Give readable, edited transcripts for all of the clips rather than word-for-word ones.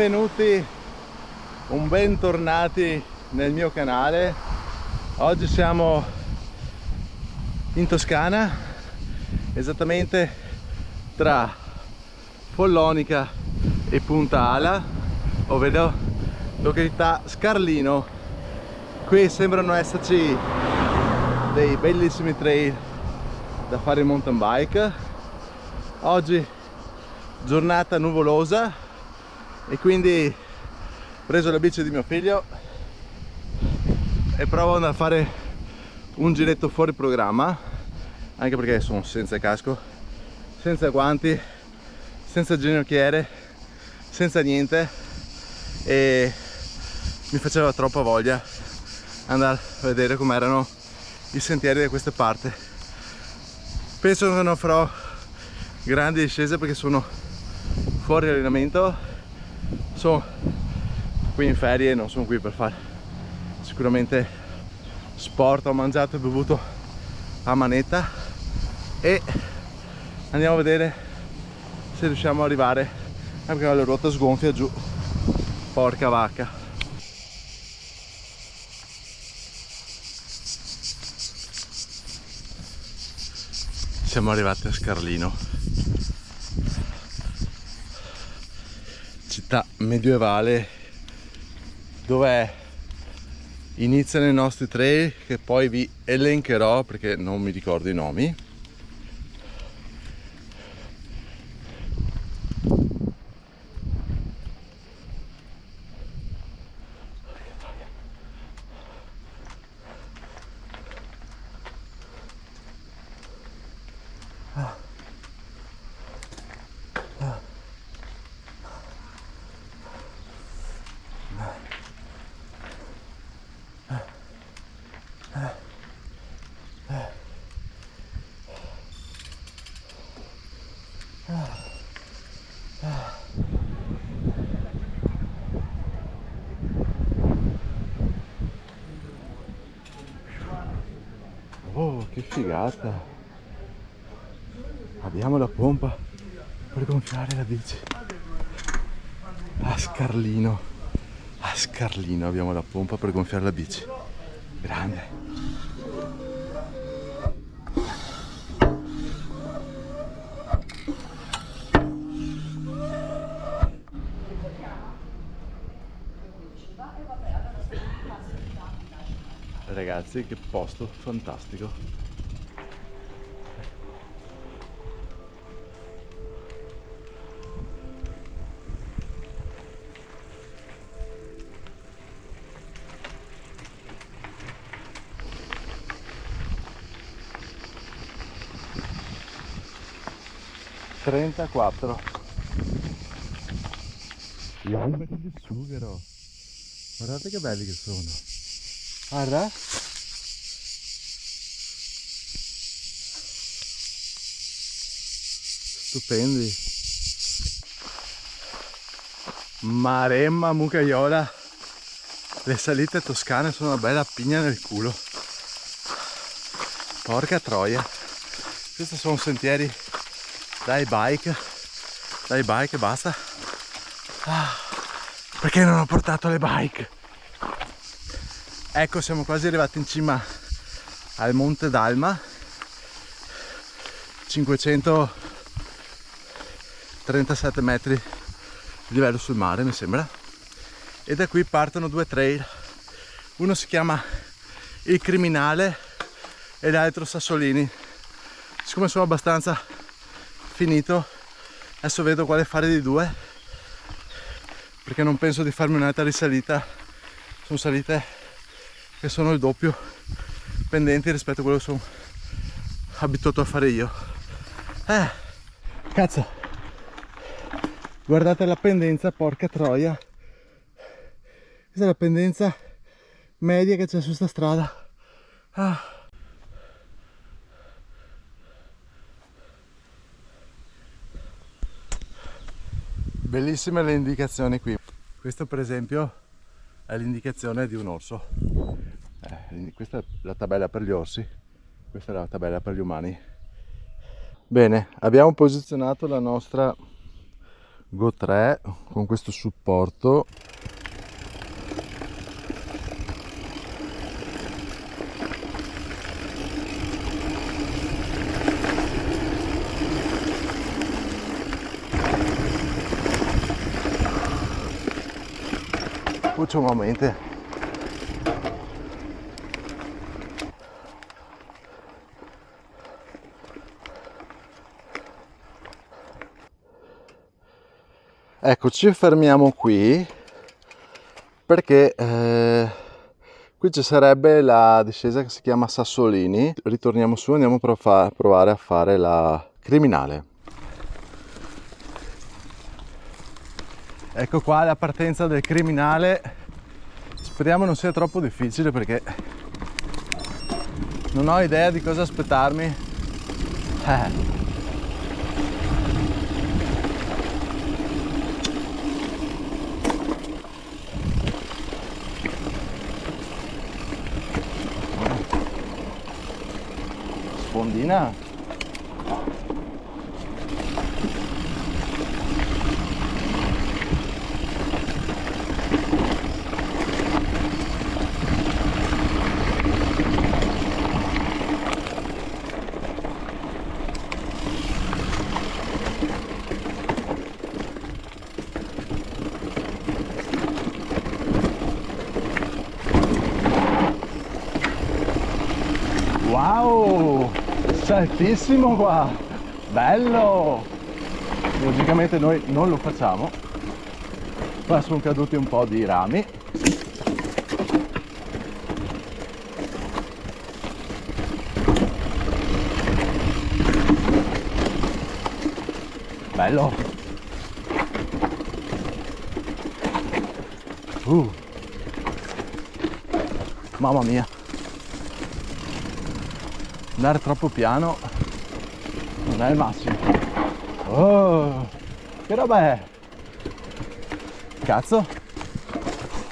benvenuti, un bentornati nel mio canale. Oggi siamo in Toscana, esattamente tra Follonica e Punta Ala, ovvero località Scarlino. Qui sembrano esserci dei bellissimi trail da fare in mountain bike. Oggi giornata nuvolosa e quindi ho preso la bici di mio figlio e provo ad andare a fare un giretto fuori programma, anche perché sono senza casco, senza guanti, senza ginocchiere, senza niente, e mi faceva troppa voglia andare a vedere com'erano i sentieri da queste parti. Penso che non farò grandi discese perché sono fuori allenamento, sono qui in ferie, non sono qui per fare sicuramente sport. Ho mangiato e bevuto a manetta e andiamo a vedere se riusciamo ad arrivare, anche perché la ruota sgonfia giù, porca vacca. Siamo arrivati a Scarlino, città medievale dove iniziano i nostri trail, che poi vi elencherò perché non mi ricordo i nomi. Oh, che figata! Abbiamo la pompa per gonfiare la bici. A Scarlino abbiamo la pompa per gonfiare la bici. Grande! Ragazzi, che posto fantastico! (34) Gli alberi del sughero, guardate che belli che sono, guarda. Stupendi. Maremma Mucaiola, le salite toscane sono una bella pigna nel culo, porca troia. Questi sono sentieri dai bike e basta. Perché non ho portato le bike? Ecco, siamo quasi arrivati in cima al Monte Dalma, 537 metri di livello sul mare, mi sembra, e da qui partono due trail. Uno si chiama Il Criminale e l'altro Sassolini. Siccome sono abbastanza finito, adesso vedo quale fare dei due, perché non penso di farmi un'altra risalita. Sono salite che sono il doppio pendenti rispetto a quello che sono abituato a fare io. Cazzo, guardate la pendenza, porca troia. Questa è la pendenza media che c'è su sta strada. Bellissime le indicazioni qui. Questo per esempio è l'indicazione di un orso. Questa è la tabella per gli orsi, questa è la tabella per gli umani. Bene, abbiamo posizionato la nostra Go 3 con questo supporto. Faccio un momento. Ecco, ci fermiamo qui perché qui ci sarebbe la discesa che si chiama Sassolini. Ritorniamo su e andiamo a provare a fare la Criminale. Ecco qua la partenza del Criminale. Speriamo non sia troppo difficile perché non ho idea di cosa aspettarmi. Sfondina. Wow, saltissimo qua, bello! Logicamente noi non lo facciamo, qua sono caduti un po' di rami. Bello! Mamma mia! Andare troppo piano non è il massimo. Oh, che roba è? Cazzo,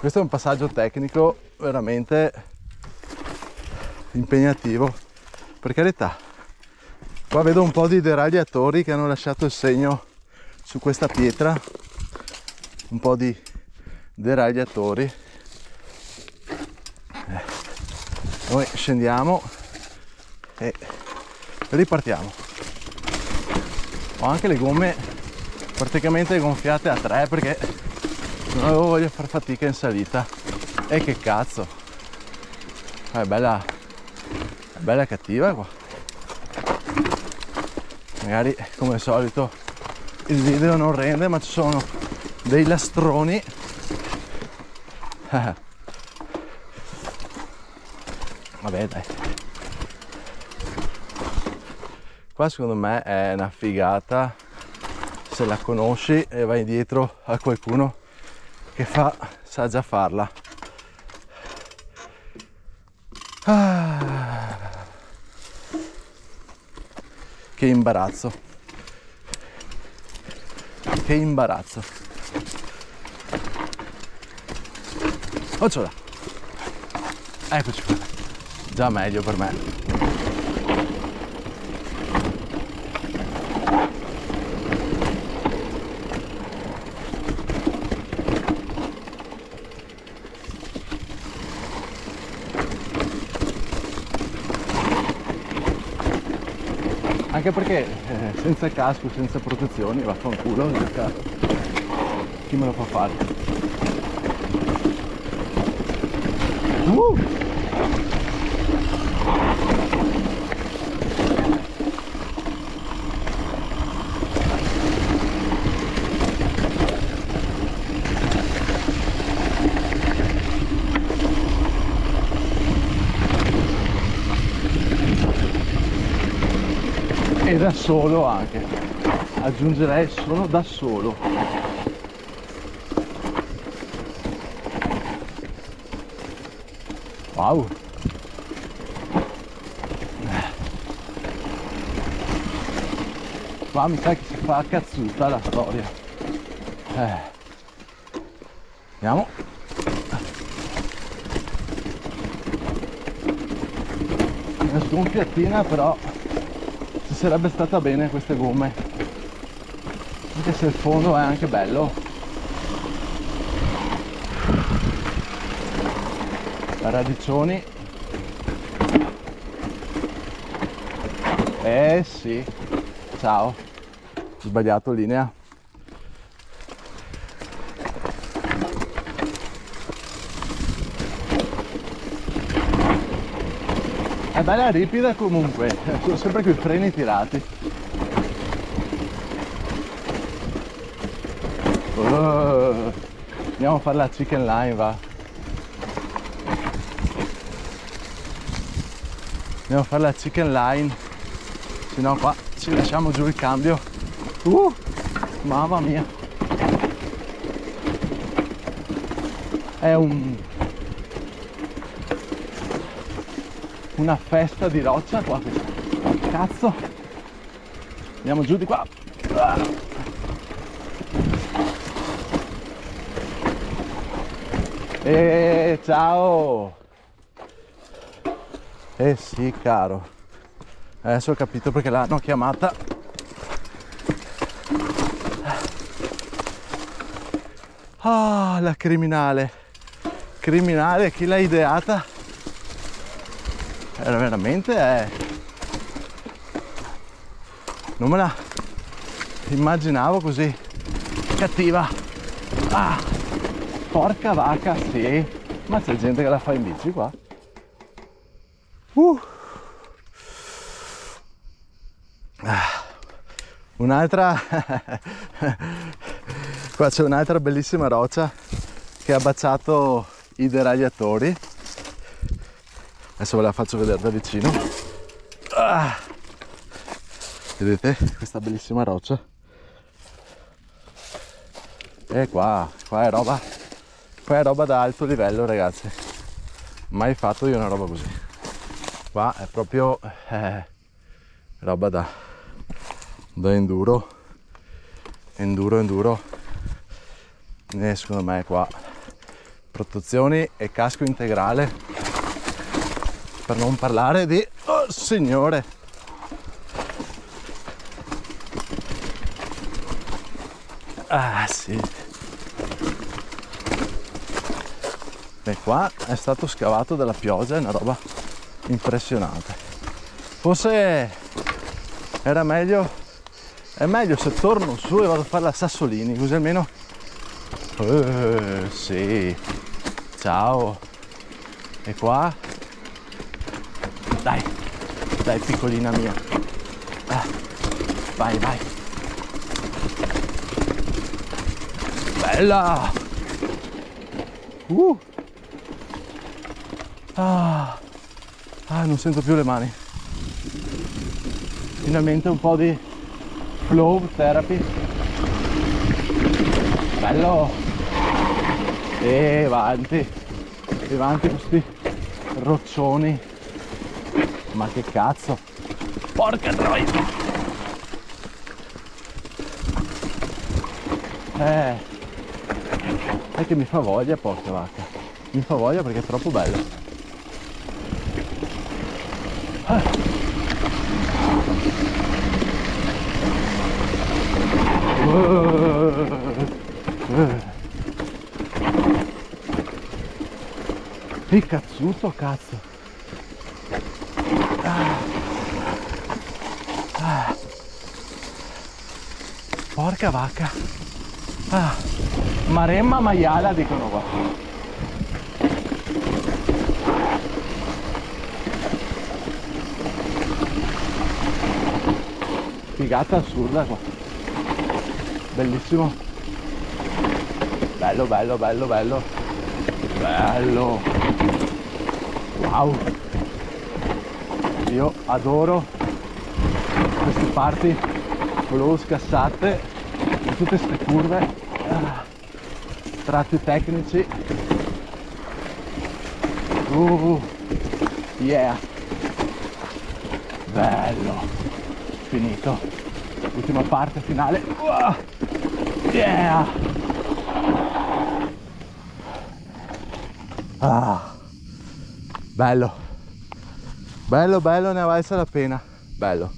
questo è un passaggio tecnico veramente impegnativo, per carità. Qua vedo un po' di deragliatori che hanno lasciato il segno su questa pietra, un po' di deragliatori. Noi scendiamo e ripartiamo. Ho anche le gomme praticamente gonfiate a 3 perché non avevo voglia di far fatica in salita. E che cazzo, è bella cattiva qua. Magari come al solito il video non rende, ma ci sono dei lastroni. Vabbè, dai. Qua secondo me è una figata se la conosci e vai dietro a qualcuno che sa già farla. Che imbarazzo. Che imbarazzo. Occiola. Eccoci qua. Già meglio per me. Anche perché senza casco, senza protezioni, vaffanculo, chi me lo fa fare? E da solo anche, aggiungerei sono da solo. Wow, qua mi sa che si fa cazzuta la storia. Andiamo. Una sgonfiatina, però ci sarebbe stata bene queste gomme. anche se il fondo è anche bello. Radiccioni. Eh sì, ciao, ho sbagliato linea. È bella ripida comunque, sono sempre quei freni tirati. Andiamo a fare la chicken line, va. Andiamo a fare la chicken line, se no qua ci lasciamo giù il cambio. Mamma mia, è una festa di roccia qua questa. Cazzo, andiamo giù di qua. Ciao. Sì caro, adesso ho capito perché l'hanno chiamata. La criminale, chi l'ha ideata era veramente non me la immaginavo così cattiva. Porca vacca, sì, ma c'è gente che la fa in bici qua. Un'altra qua c'è un'altra bellissima roccia che ha baciato i deragliatori. Adesso ve la faccio vedere da vicino. Vedete questa bellissima roccia? E qua è roba da alto livello, ragazzi. Mai fatto io una roba così. Qua è proprio roba da enduro. E secondo me qua protezioni e casco integrale, per non parlare di signore, sì. E qua è stato scavato dalla pioggia, è una roba impressionante. Forse è meglio se torno su e vado a fare la Sassolini, così almeno sì, ciao. E qua dai piccolina mia, vai, bella. Non sento più le mani. Finalmente un po' di flow therapy. Bello. E avanti questi roccioni. Ma che cazzo. Porca troia. È che mi fa voglia, porca vacca. Mi fa voglia perché è troppo bello. Che cazzuto, cazzo. Porca vacca. Maremma maiala dicono qua. Figata assurda qua. Bellissimo. Bello. Wow. Io adoro queste parti flow scassate in tutte queste curve, tratti tecnici. Yeah. Bello. Finito. Ultima parte finale. Yeah. Bello, ne valsa la pena. Bello,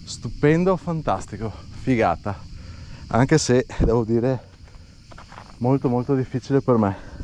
stupendo, fantastico, figata. anche se devo dire molto molto difficile per me.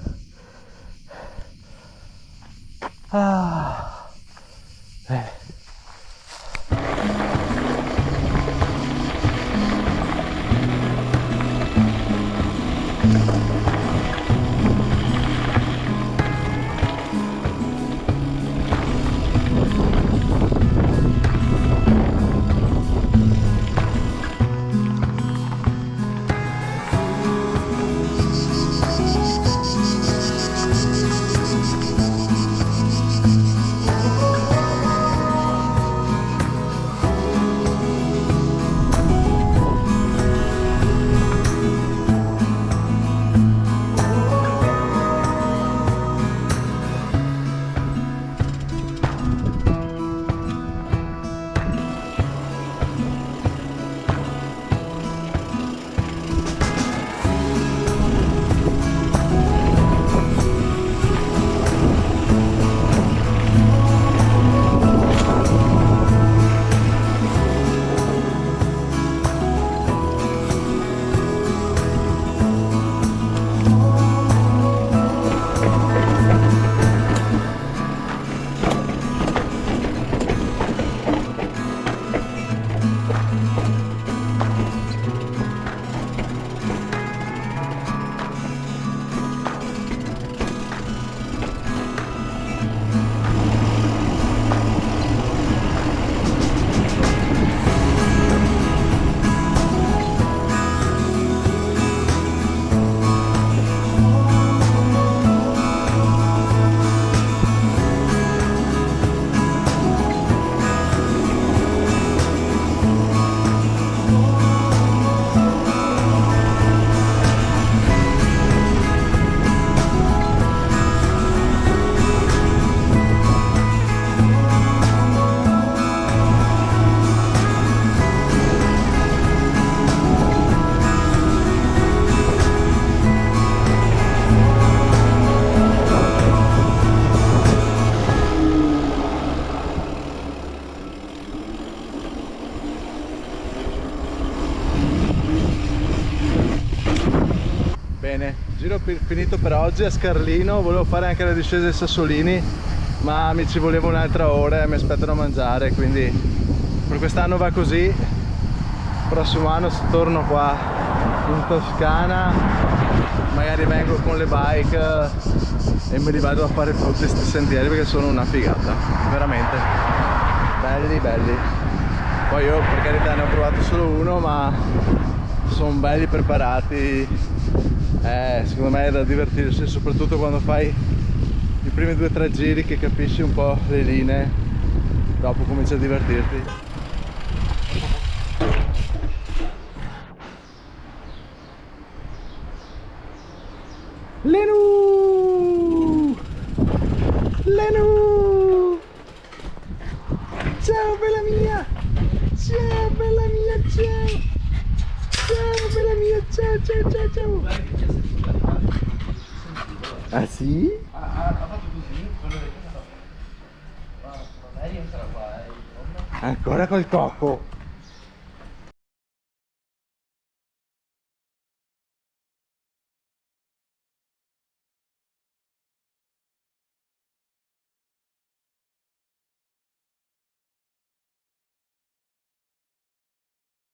Bene, giro finito per oggi a Scarlino. Volevo fare anche la discesa dei Sassolini, ma mi ci voleva un'altra ora e mi aspettano a mangiare, quindi per quest'anno va così. Prossimo anno torno qua in Toscana, magari vengo con le bike e me li vado a fare tutti questi sentieri perché sono una figata, veramente belli belli. Poi io per carità ne ho provato solo uno, ma sono belli preparati. Secondo me è da divertirsi, soprattutto quando fai i primi 2-3 giri che capisci un po' le linee, dopo cominci a divertirti. Lenu! Lenu! Ciao bella mia! Ciao bella mia, ciao! Ciao bella mia, ciao ciao ciao ciao! Ah sì? Ha fatto così, quello del canale. Ma non è rientra qua, Ancora col cocco!